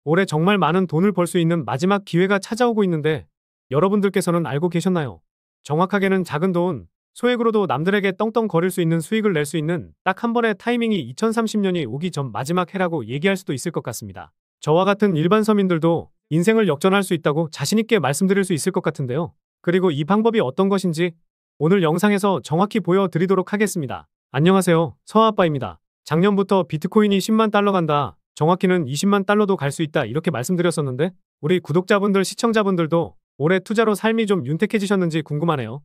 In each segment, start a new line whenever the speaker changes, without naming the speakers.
올해 정말 많은 돈을 벌 수 있는 마지막 기회가 찾아오고 있는데 여러분들께서는 알고 계셨나요? 정확하게는 작은 돈, 소액으로도 남들에게 떵떵거릴 수 있는 수익을 낼 수 있는 딱 한 번의 타이밍이 2030년이 오기 전 마지막 해라고 얘기할 수도 있을 것 같습니다. 저와 같은 일반 서민들도 인생을 역전할 수 있다고 자신있게 말씀드릴 수 있을 것 같은데요. 그리고 이 방법이 어떤 것인지 오늘 영상에서 정확히 보여드리도록 하겠습니다. 안녕하세요. 서아아빠입니다. 작년부터 비트코인이 10만 달러 간다, 정확히는 20만 달러도 갈 수 있다 이렇게 말씀드렸었는데 우리 구독자분들, 시청자분들도 올해 투자로 삶이 좀 윤택해지셨는지 궁금하네요.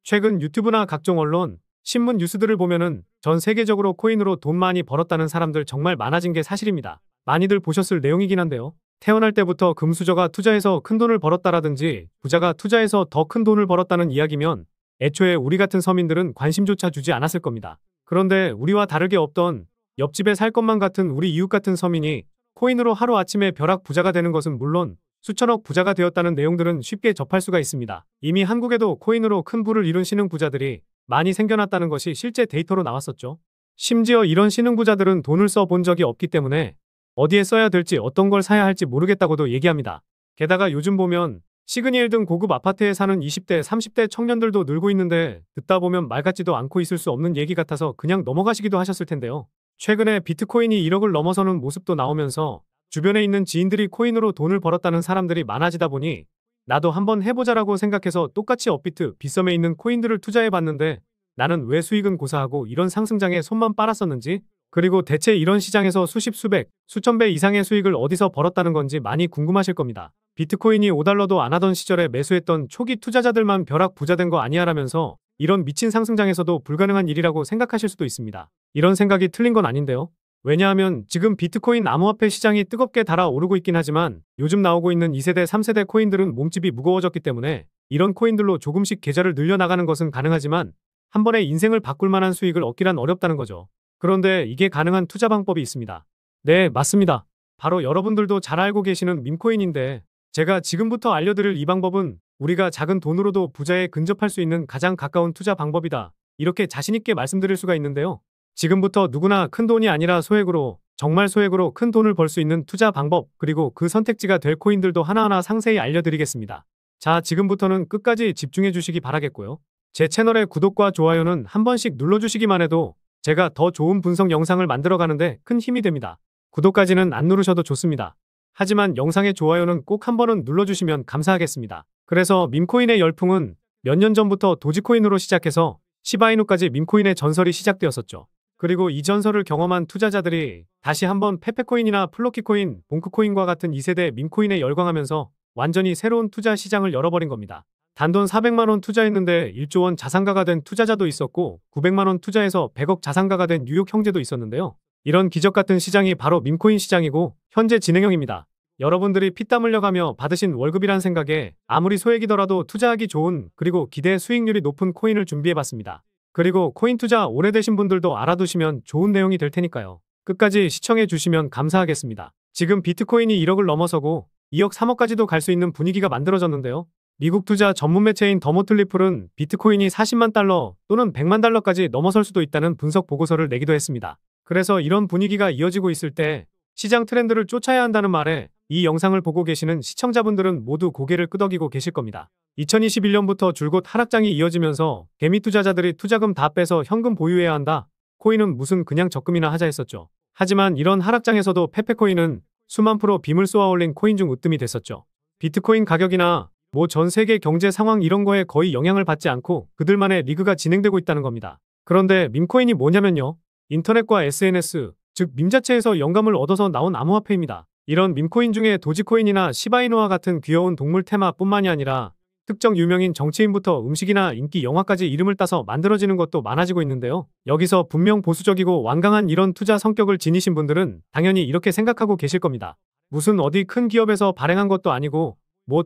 최근 유튜브나 각종 언론, 신문 뉴스들을 보면은 전 세계적으로 코인으로 돈 많이 벌었다는 사람들 정말 많아진 게 사실입니다. 많이들 보셨을 내용이긴 한데요. 태어날 때부터 금수저가 투자해서 큰 돈을 벌었다라든지 부자가 투자해서 더 큰 돈을 벌었다는 이야기면 애초에 우리 같은 서민들은 관심조차 주지 않았을 겁니다. 그런데 우리와 다르게 없던 옆집에 살 것만 같은 우리 이웃 같은 서민이 코인으로 하루아침에 벼락 부자가 되는 것은 물론 수천억 부자가 되었다는 내용들은 쉽게 접할 수가 있습니다. 이미 한국에도 코인으로 큰 부를 이룬 신흥부자들이 많이 생겨났다는 것이 실제 데이터로 나왔었죠. 심지어 이런 신흥부자들은 돈을 써본 적이 없기 때문에 어디에 써야 될지 어떤 걸 사야 할지 모르겠다고도 얘기합니다. 게다가 요즘 보면 시그니엘 등 고급 아파트에 사는 20대, 30대 청년들도 늘고 있는데 듣다 보면 말 같지도 않고 있을 수 없는 얘기 같아서 그냥 넘어가시기도 하셨을 텐데요. 최근에 비트코인이 1억을 넘어서는 모습도 나오면서 주변에 있는 지인들이 코인으로 돈을 벌었다는 사람들이 많아지다 보니 나도 한번 해보자라고 생각해서 똑같이 업비트, 빗썸에 있는 코인들을 투자해봤는데 나는 왜 수익은 고사하고 이런 상승장에 손만 빨았었는지, 그리고 대체 이런 시장에서 수십, 수백, 수천 배 이상의 수익을 어디서 벌었다는 건지 많이 궁금하실 겁니다. 비트코인이 5달러도 안 하던 시절에 매수했던 초기 투자자들만 벼락 부자 된 거 아니야라면서 이런 미친 상승장에서도 불가능한 일이라고 생각하실 수도 있습니다. 이런 생각이 틀린 건 아닌데요. 왜냐하면 지금 비트코인 암호화폐 시장이 뜨겁게 달아오르고 있긴 하지만 요즘 나오고 있는 2세대, 3세대 코인들은 몸집이 무거워졌기 때문에 이런 코인들로 조금씩 계좌를 늘려나가는 것은 가능하지만 한 번에 인생을 바꿀 만한 수익을 얻기란 어렵다는 거죠. 그런데 이게 가능한 투자 방법이 있습니다. 네, 맞습니다. 바로 여러분들도 잘 알고 계시는 밈코인인데 제가 지금부터 알려드릴 이 방법은 우리가 작은 돈으로도 부자에 근접할 수 있는 가장 가까운 투자 방법이다, 이렇게 자신있게 말씀드릴 수가 있는데요. 지금부터 누구나 큰 돈이 아니라 소액으로, 정말 소액으로 큰 돈을 벌 수 있는 투자 방법, 그리고 그 선택지가 될 코인들도 하나하나 상세히 알려드리겠습니다. 자, 지금부터는 끝까지 집중해 주시기 바라겠고요. 제 채널의 구독과 좋아요는 한 번씩 눌러주시기만 해도 제가 더 좋은 분석 영상을 만들어가는데 큰 힘이 됩니다. 구독까지는 안 누르셔도 좋습니다. 하지만 영상의 좋아요는 꼭 한 번은 눌러주시면 감사하겠습니다. 그래서 밈코인의 열풍은 몇 년 전부터 도지코인으로 시작해서 시바이누까지 밈코인의 전설이 시작되었었죠. 그리고 이 전설을 경험한 투자자들이 다시 한번 페페코인이나 플로키코인, 봉크코인과 같은 2세대 밈코인에 열광하면서 완전히 새로운 투자 시장을 열어버린 겁니다. 단돈 400만원 투자했는데 1조 원 자산가가 된 투자자도 있었고 900만원 투자해서 100억 자산가가 된 뉴욕 형제도 있었는데요. 이런 기적 같은 시장이 바로 밈코인 시장이고 현재 진행형입니다. 여러분들이 피땀 흘려가며 받으신 월급이란 생각에 아무리 소액이더라도 투자하기 좋은, 그리고 기대 수익률이 높은 코인을 준비해봤습니다. 그리고 코인 투자 오래되신 분들도 알아두시면 좋은 내용이 될 테니까요. 끝까지 시청해주시면 감사하겠습니다. 지금 비트코인이 1억을 넘어서고 2억, 3억까지도 갈 수 있는 분위기가 만들어졌는데요. 미국 투자 전문 매체인 더모틀리플은 비트코인이 40만 달러 또는 100만 달러까지 넘어설 수도 있다는 분석 보고서를 내기도 했습니다. 그래서 이런 분위기가 이어지고 있을 때 시장 트렌드를 쫓아야 한다는 말에 이 영상을 보고 계시는 시청자분들은 모두 고개를 끄덕이고 계실 겁니다. 2021년부터 줄곧 하락장이 이어지면서 개미 투자자들이 투자금 다 빼서 현금 보유해야 한다, 코인은 무슨 그냥 적금이나 하자 했었죠. 하지만 이런 하락장에서도 페페코인은 수만 프로 빔을 쏘아 올린 코인 중 으뜸이 됐었죠. 비트코인 가격이나 전 세계 경제 상황 이런 거에 거의 영향을 받지 않고 그들만의 리그가 진행되고 있다는 겁니다. 그런데 밈코인이 뭐냐면요, 인터넷과 SNS, 즉 밈 자체에서 영감을 얻어서 나온 암호화폐입니다. 이런 밈코인 중에 도지코인이나 시바이누와 같은 귀여운 동물 테마뿐만이 아니라 특정 유명인 정치인부터 음식이나 인기 영화까지 이름을 따서 만들어지는 것도 많아지고 있는데요. 여기서 분명 보수적이고 완강한 이런 투자 성격을 지니신 분들은 당연히 이렇게 생각하고 계실 겁니다. 무슨 어디 큰 기업에서 발행한 것도 아니고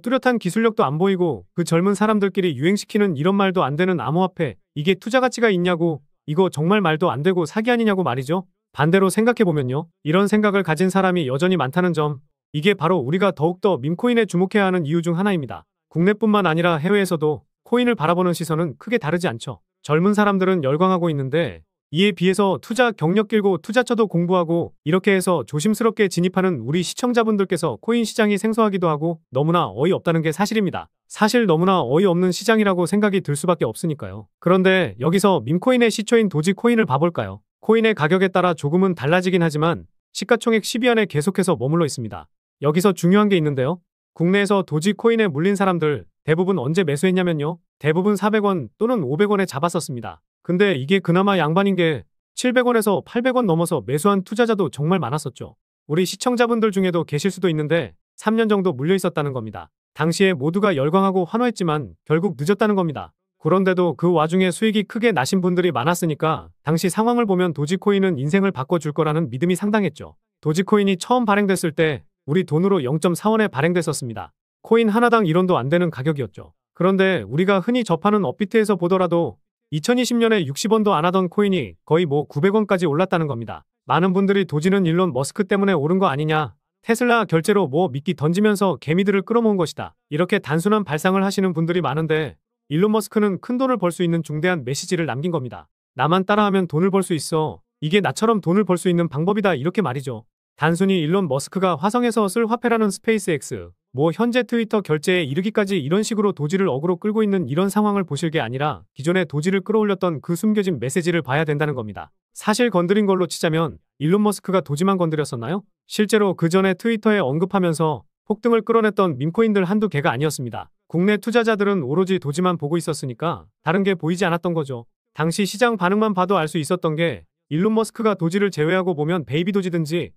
뚜렷한 기술력도 안 보이고 그 젊은 사람들끼리 유행시키는 이런 말도 안 되는 암호화폐, 이게 투자 가치가 있냐고, 이거 정말 말도 안 되고 사기 아니냐고 말이죠. 반대로 생각해보면요, 이런 생각을 가진 사람이 여전히 많다는 점, 이게 바로 우리가 더욱더 밈코인에 주목해야 하는 이유 중 하나입니다. 국내뿐만 아니라 해외에서도 코인을 바라보는 시선은 크게 다르지 않죠. 젊은 사람들은 열광하고 있는데 이에 비해서 투자 경력 길고 투자처도 공부하고 이렇게 해서 조심스럽게 진입하는 우리 시청자분들께서 코인 시장이 생소하기도 하고 너무나 어이없다는 게 사실입니다. 사실 너무나 어이없는 시장이라고 생각이 들 수밖에 없으니까요. 그런데 여기서 밈코인의 시초인 도지코인을 봐볼까요? 코인의 가격에 따라 조금은 달라지긴 하지만 시가총액 10위 안에 계속해서 머물러 있습니다. 여기서 중요한 게 있는데요. 국내에서 도지코인에 물린 사람들 대부분 언제 매수했냐면요. 대부분 400원 또는 500원에 잡았었습니다. 근데 이게 그나마 양반인 게 700원에서 800원 넘어서 매수한 투자자도 정말 많았었죠. 우리 시청자분들 중에도 계실 수도 있는데 3년 정도 물려 있었다는 겁니다. 당시에 모두가 열광하고 환호했지만 결국 늦었다는 겁니다. 그런데도 그 와중에 수익이 크게 나신 분들이 많았으니까 당시 상황을 보면 도지코인은 인생을 바꿔줄 거라는 믿음이 상당했죠. 도지코인이 처음 발행됐을 때 우리 돈으로 0.4원에 발행됐었습니다. 코인 하나당 1원도 안 되는 가격이었죠. 그런데 우리가 흔히 접하는 업비트에서 보더라도 2020년에 60원도 안 하던 코인이 거의 900원까지 올랐다는 겁니다. 많은 분들이 도지는 일론 머스크 때문에 오른 거 아니냐, 테슬라 결제로 미끼 던지면서 개미들을 끌어모은 것이다, 이렇게 단순한 발상을 하시는 분들이 많은데 일론 머스크는 큰 돈을 벌 수 있는 중대한 메시지를 남긴 겁니다. 나만 따라하면 돈을 벌 수 있어. 이게 나처럼 돈을 벌 수 있는 방법이다, 이렇게 말이죠. 단순히 일론 머스크가 화성에서 쓸 화폐라는 스페이스X, 현재 트위터 결제에 이르기까지 이런 식으로 도지를 어그로 끌고 있는 이런 상황을 보실 게 아니라 기존에 도지를 끌어올렸던 그 숨겨진 메시지를 봐야 된다는 겁니다. 사실 건드린 걸로 치자면 일론 머스크가 도지만 건드렸었나요? 실제로 그 전에 트위터에 언급하면서 폭등을 끌어냈던 밈코인들 한두 개가 아니었습니다. 국내 투자자들은 오로지 도지만 보고 있었으니까 다른 게 보이지 않았던 거죠. 당시 시장 반응만 봐도 알 수 있었던 게 일론 머스크가 도지를 제외하고 보면 베이비 도지든지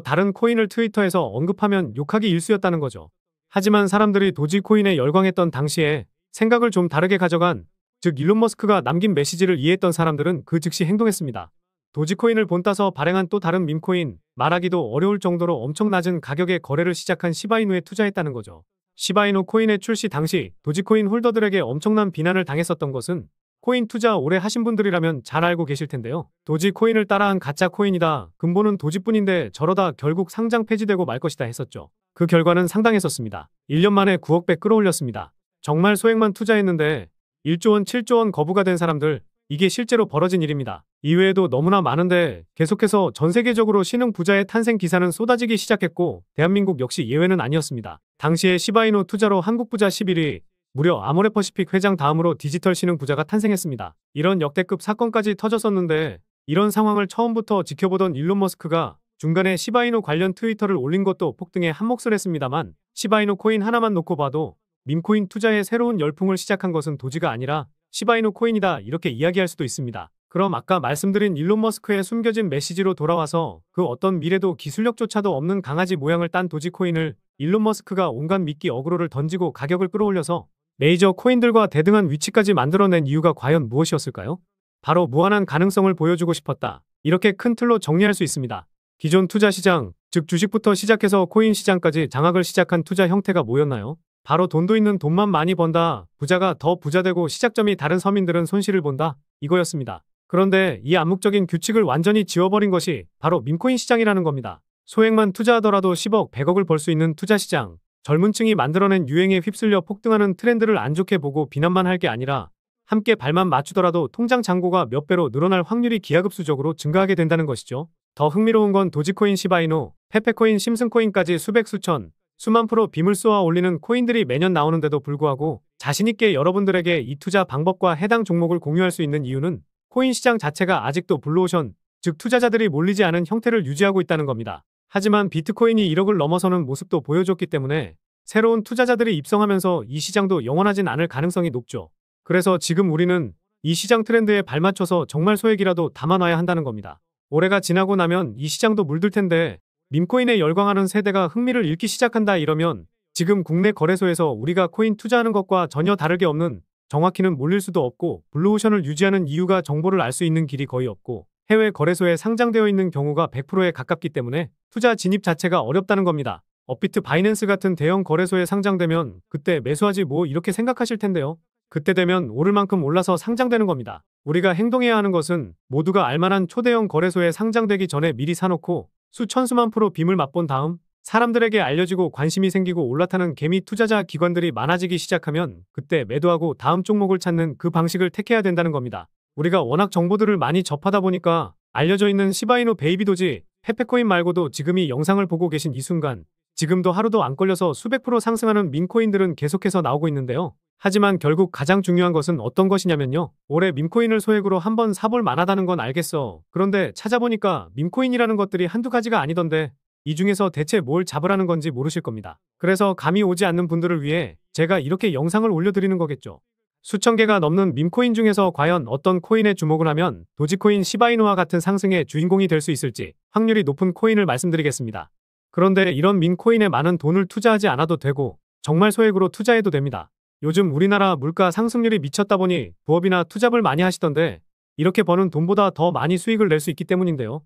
다른 코인을 트위터에서 언급하면 욕하기 일쑤였다는 거죠. 하지만 사람들이 도지코인에 열광했던 당시에 생각을 좀 다르게 가져간, 즉 일론 머스크가 남긴 메시지를 이해했던 사람들은 그 즉시 행동했습니다. 도지코인을 본따서 발행한 또 다른 밈코인, 말하기도 어려울 정도로 엄청 낮은 가격에 거래를 시작한 시바이누에 투자했다는 거죠. 시바이누 코인의 출시 당시 도지코인 홀더들에게 엄청난 비난을 당했었던 것은 코인 투자 오래 하신 분들이라면 잘 알고 계실 텐데요. 도지코인을 따라한 가짜 코인이다, 근본은 도지뿐인데 저러다 결국 상장 폐지되고 말 것이다 했었죠. 그 결과는 상당했었습니다. 1년 만에 9억 배 끌어올렸습니다. 정말 소액만 투자했는데 1조 원, 7조 원 거부가 된 사람들, 이게 실제로 벌어진 일입니다. 이외에도 너무나 많은데 계속해서 전 세계적으로 신흥 부자의 탄생 기사는 쏟아지기 시작했고 대한민국 역시 예외는 아니었습니다. 당시에 시바이누 투자로 한국 부자 11위, 무려 아모레퍼시픽 회장 다음으로 디지털 신흥 부자가 탄생했습니다. 이런 역대급 사건까지 터졌었는데 이런 상황을 처음부터 지켜보던 일론 머스크가 중간에 시바이누 관련 트위터를 올린 것도 폭등에 한몫을 했습니다만 시바이누 코인 하나만 놓고 봐도 밈코인 투자의 새로운 열풍을 시작한 것은 도지가 아니라 시바이누 코인이다, 이렇게 이야기할 수도 있습니다. 그럼 아까 말씀드린 일론 머스크의 숨겨진 메시지로 돌아와서 그 어떤 미래도 기술력조차도 없는 강아지 모양을 딴 도지코인을 일론 머스크가 온갖 미끼 어그로를 던지고 가격을 끌어올려서 메이저 코인들과 대등한 위치까지 만들어낸 이유가 과연 무엇이었을까요? 바로 무한한 가능성을 보여주고 싶었다, 이렇게 큰 틀로 정리할 수 있습니다. 기존 투자 시장, 즉 주식부터 시작해서 코인 시장까지 장악을 시작한 투자 형태가 뭐였나요? 바로 돈도 있는 돈만 많이 번다, 부자가 더 부자되고 시작점이 다른 서민들은 손실을 본다, 이거였습니다. 그런데 이 암묵적인 규칙을 완전히 지워버린 것이 바로 밈코인 시장이라는 겁니다. 소액만 투자하더라도 10억, 100억을 벌 수 있는 투자 시장, 젊은 층이 만들어낸 유행에 휩쓸려 폭등하는 트렌드를 안 좋게 보고 비난만 할 게 아니라 함께 발만 맞추더라도 통장 잔고가 몇 배로 늘어날 확률이 기하급수적으로 증가하게 된다는 것이죠. 더 흥미로운 건 도지코인, 시바이누, 페페코인, 심슨코인까지 수백, 수천, 수만 프로 빔을 쏘아 올리는 코인들이 매년 나오는데도 불구하고 자신있게 여러분들에게 이 투자 방법과 해당 종목을 공유할 수 있는 이유는 코인 시장 자체가 아직도 블루오션, 즉 투자자들이 몰리지 않은 형태를 유지하고 있다는 겁니다. 하지만 비트코인이 1억을 넘어서는 모습도 보여줬기 때문에 새로운 투자자들이 입성하면서 이 시장도 영원하진 않을 가능성이 높죠. 그래서 지금 우리는 이 시장 트렌드에 발맞춰서 정말 소액이라도 담아놔야 한다는 겁니다. 올해가 지나고 나면 이 시장도 물들 텐데 밈코인에 열광하는 세대가 흥미를 잃기 시작한다, 이러면 지금 국내 거래소에서 우리가 코인 투자하는 것과 전혀 다르게 없는, 정확히는 몰릴 수도 없고 블루오션을 유지하는 이유가 정보를 알 수 있는 길이 거의 없고 해외 거래소에 상장되어 있는 경우가 100%에 가깝기 때문에 투자 진입 자체가 어렵다는 겁니다. 업비트, 바이낸스 같은 대형 거래소에 상장되면 그때 매수하지 이렇게 생각하실 텐데요. 그때 되면 오를 만큼 올라서 상장되는 겁니다. 우리가 행동해야 하는 것은 모두가 알만한 초대형 거래소에 상장되기 전에 미리 사놓고 수천수만 프로 빔을 맛본 다음 사람들에게 알려지고 관심이 생기고 올라타는 개미 투자자 기관들이 많아지기 시작하면 그때 매도하고 다음 종목을 찾는 그 방식을 택해야 된다는 겁니다. 우리가 워낙 정보들을 많이 접하다 보니까 알려져 있는 시바이누 베이비 도지, 페페코인 말고도 지금 이 영상을 보고 계신 이 순간 지금도 하루도 안 걸려서 수백 프로 상승하는 밈코인들은 계속해서 나오고 있는데요. 하지만 결국 가장 중요한 것은 어떤 것이냐면요. 올해 밈코인을 소액으로 한번 사볼 만하다는 건 알겠어. 그런데 찾아보니까 밈코인이라는 것들이 한두 가지가 아니던데 이 중에서 대체 뭘 잡으라는 건지 모르실 겁니다. 그래서 감이 오지 않는 분들을 위해 제가 이렇게 영상을 올려드리는 거겠죠. 수천 개가 넘는 밈코인 중에서 과연 어떤 코인에 주목을 하면 도지코인 시바이누와 같은 상승의 주인공이 될 수 있을지 확률이 높은 코인을 말씀드리겠습니다. 그런데 이런 밈코인에 많은 돈을 투자하지 않아도 되고 정말 소액으로 투자해도 됩니다. 요즘 우리나라 물가 상승률이 미쳤다 보니 부업이나 투잡을 많이 하시던데 이렇게 버는 돈보다 더 많이 수익을 낼 수 있기 때문인데요.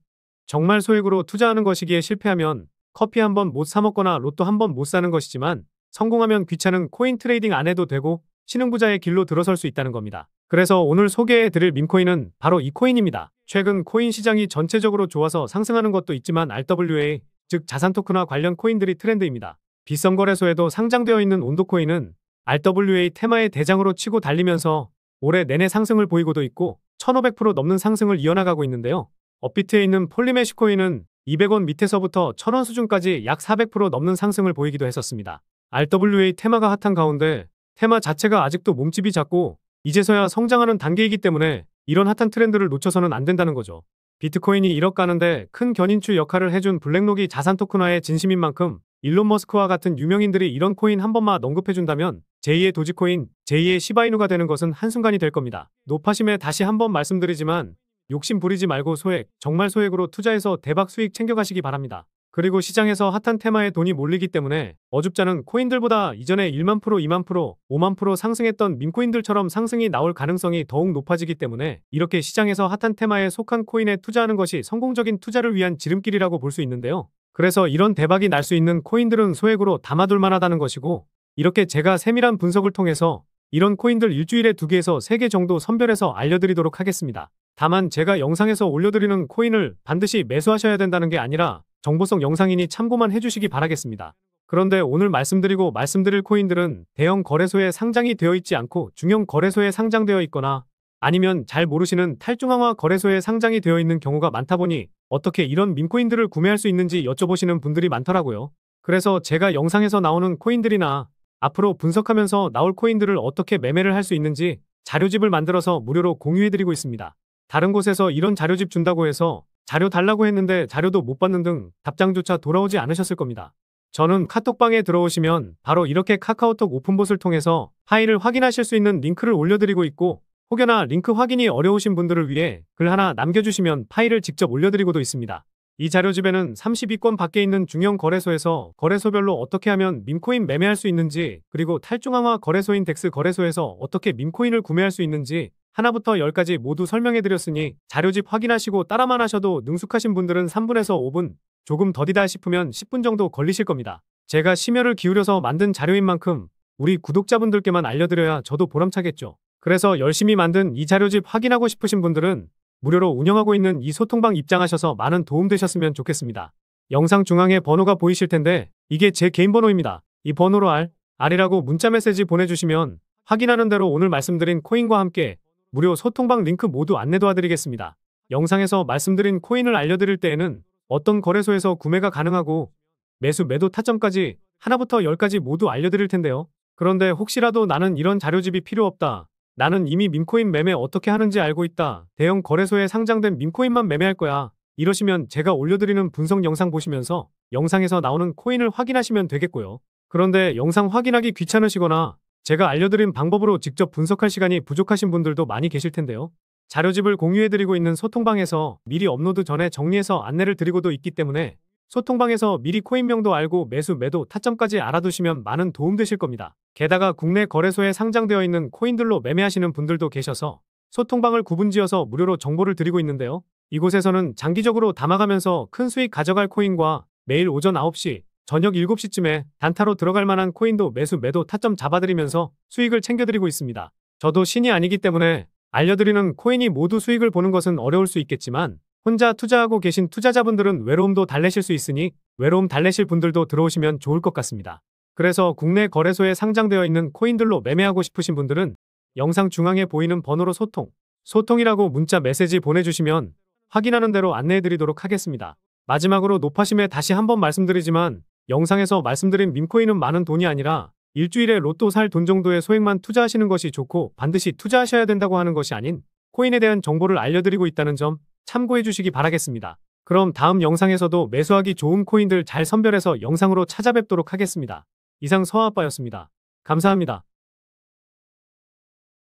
정말 소액으로 투자하는 것이기에 실패하면 커피 한 번 못 사 먹거나 로또 한 번 못 사는 것이지만 성공하면 귀찮은 코인 트레이딩 안 해도 되고 신흥부자의 길로 들어설 수 있다는 겁니다. 그래서 오늘 소개해드릴 밈코인은 바로 이 코인입니다. 최근 코인 시장이 전체적으로 좋아서 상승하는 것도 있지만 RWA, 즉 자산 토큰화 관련 코인들이 트렌드입니다. 빗썸거래소에도 상장되어 있는 온도코인은 RWA 테마의 대장으로 치고 달리면서 올해 내내 상승을 보이고도 있고 1500% 넘는 상승을 이어나가고 있는데요. 업비트에 있는 폴리메쉬코인은 200원 밑에서부터 1000원 수준까지 약 400% 넘는 상승을 보이기도 했었습니다. RWA 테마가 핫한 가운데 테마 자체가 아직도 몸집이 작고 이제서야 성장하는 단계이기 때문에 이런 핫한 트렌드를 놓쳐서는 안 된다는 거죠. 비트코인이 1억 가는데 큰 견인추 역할을 해준 블랙록이 자산 토큰화의 진심인 만큼 일론 머스크와 같은 유명인들이 이런 코인 한 번만 언급해준다면 제2의 도지코인, 제2의 시바이누가 되는 것은 한순간이 될 겁니다. 노파심에 다시 한번 말씀드리지만 욕심 부리지 말고 소액, 정말 소액으로 투자해서 대박 수익 챙겨가시기 바랍니다. 그리고 시장에서 핫한 테마에 돈이 몰리기 때문에 어줍잖은 코인들보다 이전에 1만 프로, 2만 프로, 5만 프로 상승했던 밈코인들처럼 상승이 나올 가능성이 더욱 높아지기 때문에 이렇게 시장에서 핫한 테마에 속한 코인에 투자하는 것이 성공적인 투자를 위한 지름길이라고 볼 수 있는데요. 그래서 이런 대박이 날 수 있는 코인들은 소액으로 담아둘 만하다는 것이고 이렇게 제가 세밀한 분석을 통해서 이런 코인들 일주일에 2개에서 3개 정도 선별해서 알려드리도록 하겠습니다. 다만 제가 영상에서 올려드리는 코인을 반드시 매수하셔야 된다는 게 아니라 정보성 영상이니 참고만 해주시기 바라겠습니다. 그런데 오늘 말씀드릴 코인들은 대형 거래소에 상장이 되어 있지 않고 중형 거래소에 상장되어 있거나 아니면 잘 모르시는 탈중앙화 거래소에 상장이 되어 있는 경우가 많다 보니 어떻게 이런 밈코인들을 구매할 수 있는지 여쭤보시는 분들이 많더라고요. 그래서 제가 영상에서 나오는 코인들이나 앞으로 분석하면서 나올 코인들을 어떻게 매매를 할 수 있는지 자료집을 만들어서 무료로 공유해드리고 있습니다. 다른 곳에서 이런 자료집 준다고 해서 자료 달라고 했는데 자료도 못 받는 등 답장조차 돌아오지 않으셨을 겁니다. 저는 카톡방에 들어오시면 바로 이렇게 카카오톡 오픈봇을 통해서 파일을 확인하실 수 있는 링크를 올려드리고 있고 혹여나 링크 확인이 어려우신 분들을 위해 글 하나 남겨주시면 파일을 직접 올려드리고도 있습니다. 이 자료집에는 32권 밖에 있는 중형 거래소에서 거래소별로 어떻게 하면 밈코인 매매할 수 있는지 그리고 탈중앙화 거래소인 덱스 거래소에서 어떻게 밈코인을 구매할 수 있는지 하나부터 10까지 모두 설명해드렸으니 자료집 확인하시고 따라만 하셔도 능숙하신 분들은 3분에서 5분, 조금 더디다 싶으면 10분 정도 걸리실 겁니다. 제가 심혈을 기울여서 만든 자료인 만큼 우리 구독자분들께만 알려드려야 저도 보람차겠죠. 그래서 열심히 만든 이 자료집 확인하고 싶으신 분들은 무료로 운영하고 있는 이 소통방 입장하셔서 많은 도움 되셨으면 좋겠습니다. 영상 중앙에 번호가 보이실 텐데 이게 제 개인 번호입니다. 이 번호로 R이라고 문자 메시지 보내주시면 확인하는 대로 오늘 말씀드린 코인과 함께 무료 소통방 링크 모두 안내 도와드리겠습니다. 영상에서 말씀드린 코인을 알려드릴 때에는 어떤 거래소에서 구매가 가능하고 매수 매도 타점까지 하나부터 10까지 모두 알려드릴 텐데요. 그런데 혹시라도 나는 이런 자료집이 필요 없다. 나는 이미 밈코인 매매 어떻게 하는지 알고 있다. 대형 거래소에 상장된 밈코인만 매매할 거야. 이러시면 제가 올려드리는 분석 영상 보시면서 영상에서 나오는 코인을 확인하시면 되겠고요. 그런데 영상 확인하기 귀찮으시거나 제가 알려드린 방법으로 직접 분석할 시간이 부족하신 분들도 많이 계실 텐데요. 자료집을 공유해드리고 있는 소통방에서 미리 업로드 전에 정리해서 안내를 드리고도 있기 때문에 소통방에서 미리 코인명도 알고 매수, 매도, 타점까지 알아두시면 많은 도움 되실 겁니다. 게다가 국내 거래소에 상장되어 있는 코인들로 매매하시는 분들도 계셔서 소통방을 구분지어서 무료로 정보를 드리고 있는데요. 이곳에서는 장기적으로 담아가면서 큰 수익 가져갈 코인과 매일 오전 9시, 저녁 7시쯤에 단타로 들어갈 만한 코인도 매수, 매도, 타점 잡아드리면서 수익을 챙겨드리고 있습니다. 저도 신이 아니기 때문에 알려드리는 코인이 모두 수익을 보는 것은 어려울 수 있겠지만 혼자 투자하고 계신 투자자분들은 외로움도 달래실 수 있으니 외로움 달래실 분들도 들어오시면 좋을 것 같습니다. 그래서 국내 거래소에 상장되어 있는 코인들로 매매하고 싶으신 분들은 영상 중앙에 보이는 번호로 소통, 소통이라고 문자 메시지 보내주시면 확인하는 대로 안내해드리도록 하겠습니다. 마지막으로 노파심에 다시 한번 말씀드리지만 영상에서 말씀드린 밈코인은 많은 돈이 아니라 일주일에 로또 살 돈 정도의 소액만 투자하시는 것이 좋고 반드시 투자하셔야 된다고 하는 것이 아닌 코인에 대한 정보를 알려드리고 있다는 점 참고해 주시기 바라겠습니다. 그럼 다음 영상에서도 매수하기 좋은 코인들 잘 선별해서 영상으로 찾아뵙도록 하겠습니다. 이상 서아아빠였습니다. 감사합니다.